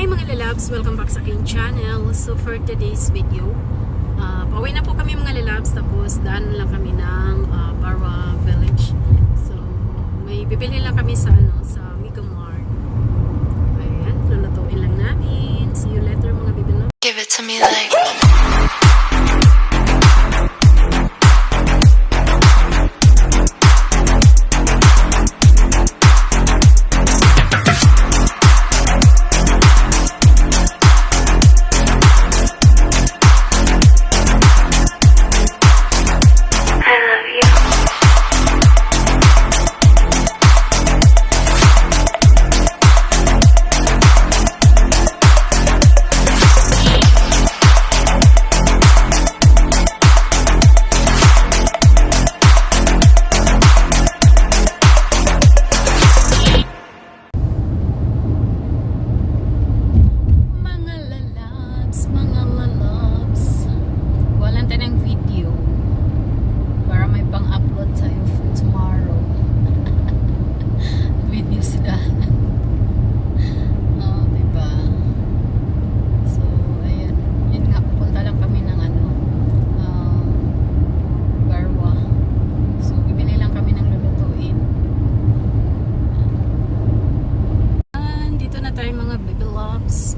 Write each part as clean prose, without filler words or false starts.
Hi mga lalabs! Welcome back sa aking channel. So for today's video, pauwi na po kami mga lalabs, tapos daan lang kami ng Wakrah Village. So may bibili lang kami sa Mega Mart. Ayan, lulutuin lang namin. See you later mga bibilog. Give it to me like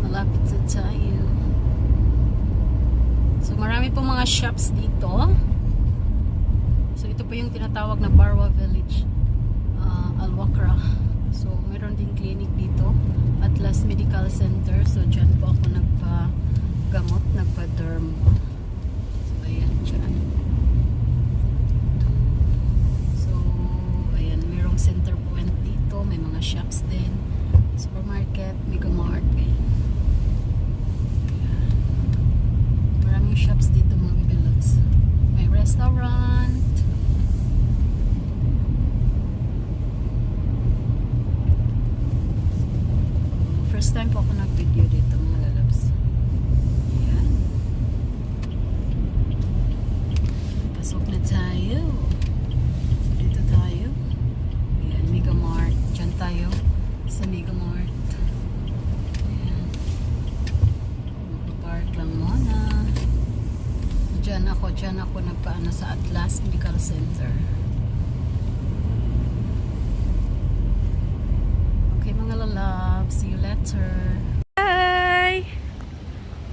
malapit na tayo. So marami pong mga shops dito. So ito po yung tinatawag na Wakrah Village, Wakrah. So meron din clinic dito, Atlas Medical Center. So dyan po ako nagpa-gamot, nagpa-derm. So ayan, dyan. So ayan, merong Centerpoint dito, may mga shops din, supermarket, Mega Mart. Maraming shops dito mga bibilogs. May restaurant. First time po ako nag-video dito mga lalabs. Ayan. Pasok na tayo. So dito tayo. Ayan, Mega Mart. Diyan tayo sa Mega Mart. Ayan. Magpa-park lang muna. Diyan ako nagpaano sa Atlas Medical Center. Okay mga lalabs, see you later. Hi!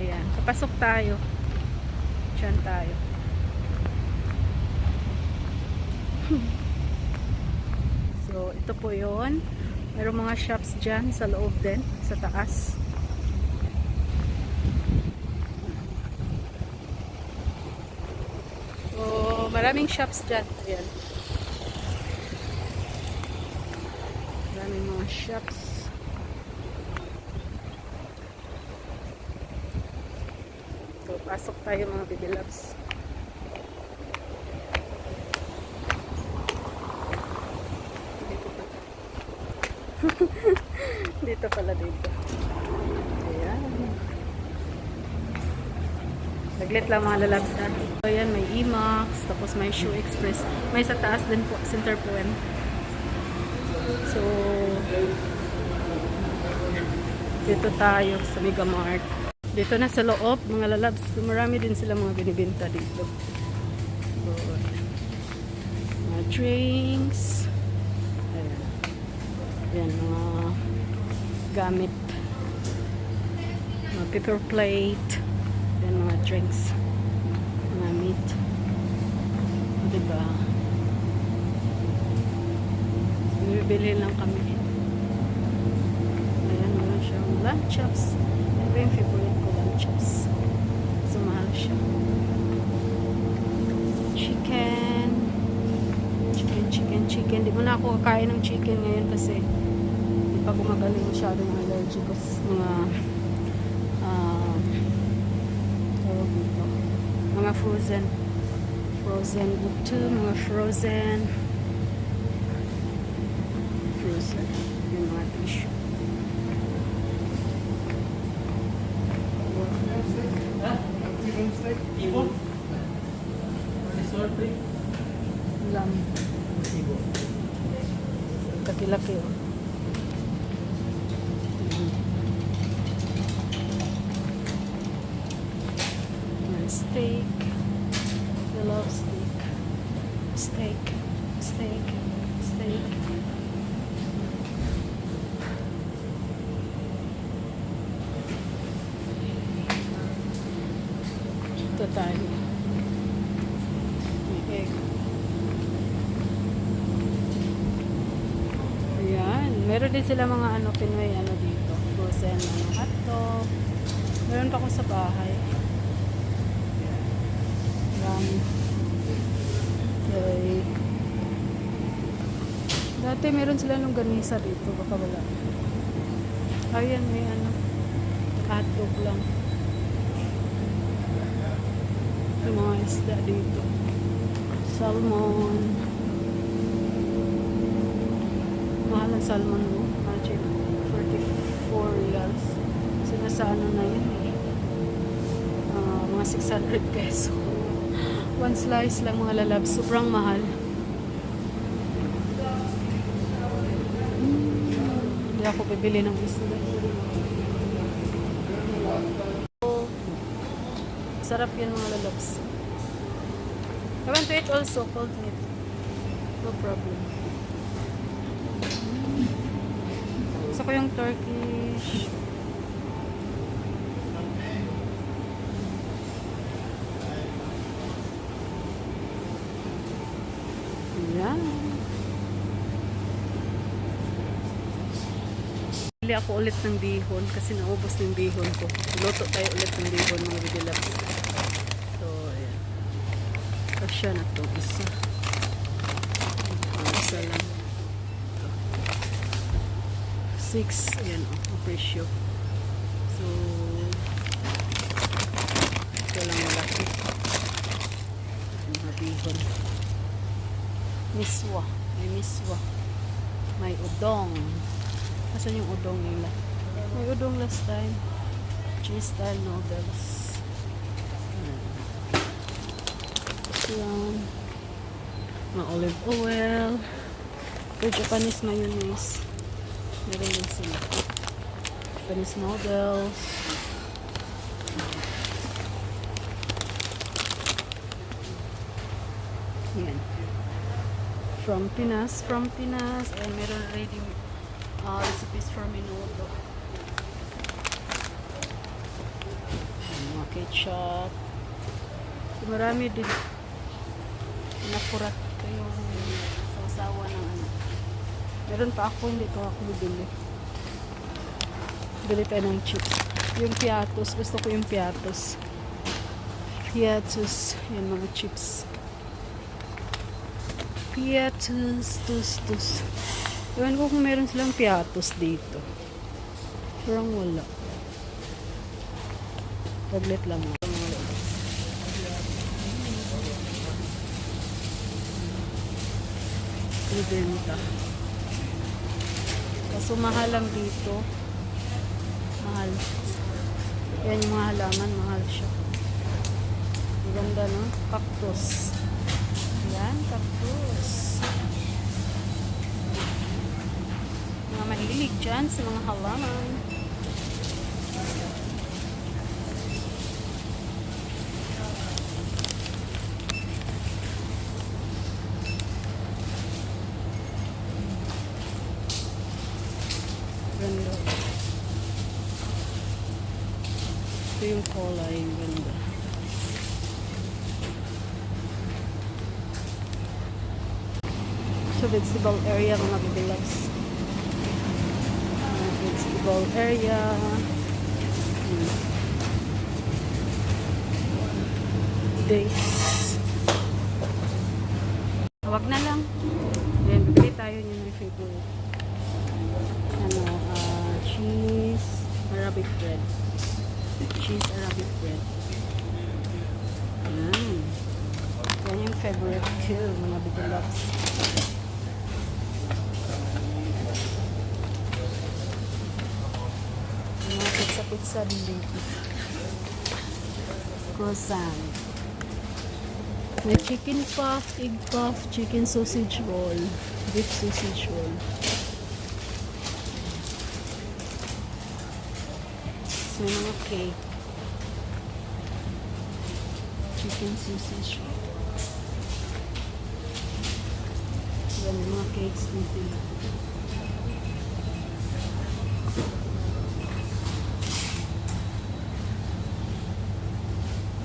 Ayan, papasok tayo. Diyan tayo. So, ito po yun. Mayroong mga shops dyan sa loob din, sa taas. Maraming shops dyan. Ayan. Maraming mga shops. So, pasok tayo mga bibilabs. Dito pala dito. Ayan. Saglit lang mga lalabs natin. So, ayan, may Emax, tapos may Shoe Express. May sa taas din po, Centerpoint. So, dito tayo sa Mega Mart. Dito na sa loob, mga lalabs. So, marami din sila mga binibinta dito. So, mga drinks. Ayan. Ayan, mga gamit. Mga paper plate. Ayan, mga drinks. Mga meat. Diba? Bibili lang kami. Ayan, meron siyang lunch chops. Ito yung favorite ko, lunch chops. So, mahal siya. Chicken. Chicken. Di mo na ako kakain ng chicken ngayon kasi di pa gumagaling masyado ng allergy ko sa mga frozen buto, mga frozen yung mga tissue. Lam. Laki-laki oh. steak. I love steak. Steak. Steak. Steak. Ito tayo. May egg. Ayan. Meron din sila mga ano, Pinoy ano dito. Frozen ano, hotdog. Meron pa ako sa bahay. Marami. Okay. Dati meron sila nung ganisa dito. Baka wala. Ayan, may ano. Hotdog lang. Yung mga isda dito. Salmon. Mahal ang salmon mo. Imagine. 44 reals. Nasa ano na yun eh. Mga 600 peso. One slice lang mga lalab. Sobrang mahal. Hindi ako bibili ng isda. Sarap yun mga lalabs. I want to eat also cold meat. No problem. Gusto ko yung Turkish. Ayan. Bili ako ulit ng bihon kasi naubos ng bihon ko. Luto tayo ulit ng bihon mga bidilabs. So, ayan. Kasya na to. Isa. Isa lang. 6. Ayan o. Ang presyo. So, ito lang malaki. Mga bihon. Miswa. May miswa. May udong. Asan yung udong nila? May udong last time. Cheese style noodles. Yan. Mga olive oil. Ito Japanese mayonnaise. Meron din sila. Japanese noodles. Yan. From Pinas. Ay, meron already recipes for menudo. Mga ketchup. So, marami din. Nakurat ko yung sausawa ng ano. Meron pa ako, hindi ko ako bibili. Bili tayo ng chips. Yung piatos. Gusto ko yung piatos. Piatos. Yan mga chips. Piatos. Tus. Ewan ko kung meron silang piatos dito. Parang wala. Taglit lang ako. Ibenta. Kaso mahal lang dito. Mahal. Yan yung mga halaman. Mahal siya. Maganda no? Cactus. Yan, cactus. Mga mahilig dyan sa mga halaman. Ganda. Ito yung kulay. Ganda. So, vegetable area mga bibilags. Vegetable area. Dates. Wag na lang. Then, bibili tayo yung my favorite. Cheese Arabic bread. Cheese Arabic bread. Yan yung favorite ko, mga bibilags. Mga pizza din dito. Croissant. May chicken puff, egg puff, chicken sausage roll, beef sausage roll. So, may mga cake. chicken sausage. Yan, mga cakes din sila.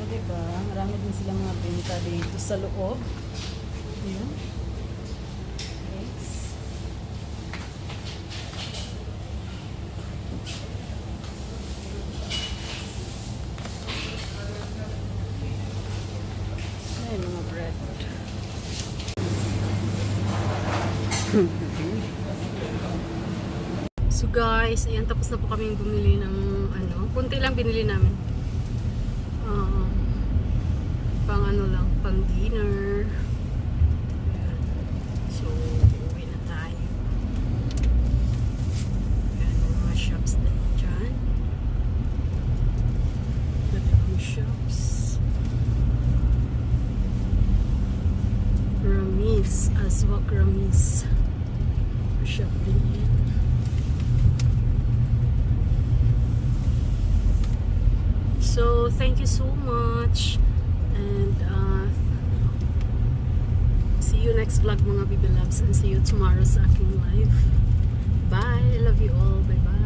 O, diba? Marami din silang mga benta dito sa loob. Ayan. Cakes. Ayan, mga bread. So guys, ayan, tapos na po kaming bumili ng ano, kunti lang binili namin. Pang ano lang, pang dinner. Ayan. So, uwi na tayo. Ayan, mga shops din dyan. Madaming shops. Ramis, as Wakrah shop din yan. So, thank you so much. And see you next vlog mga Bibi Loves, and see you tomorrow sa aking live. Bye! I love you all. Bye bye.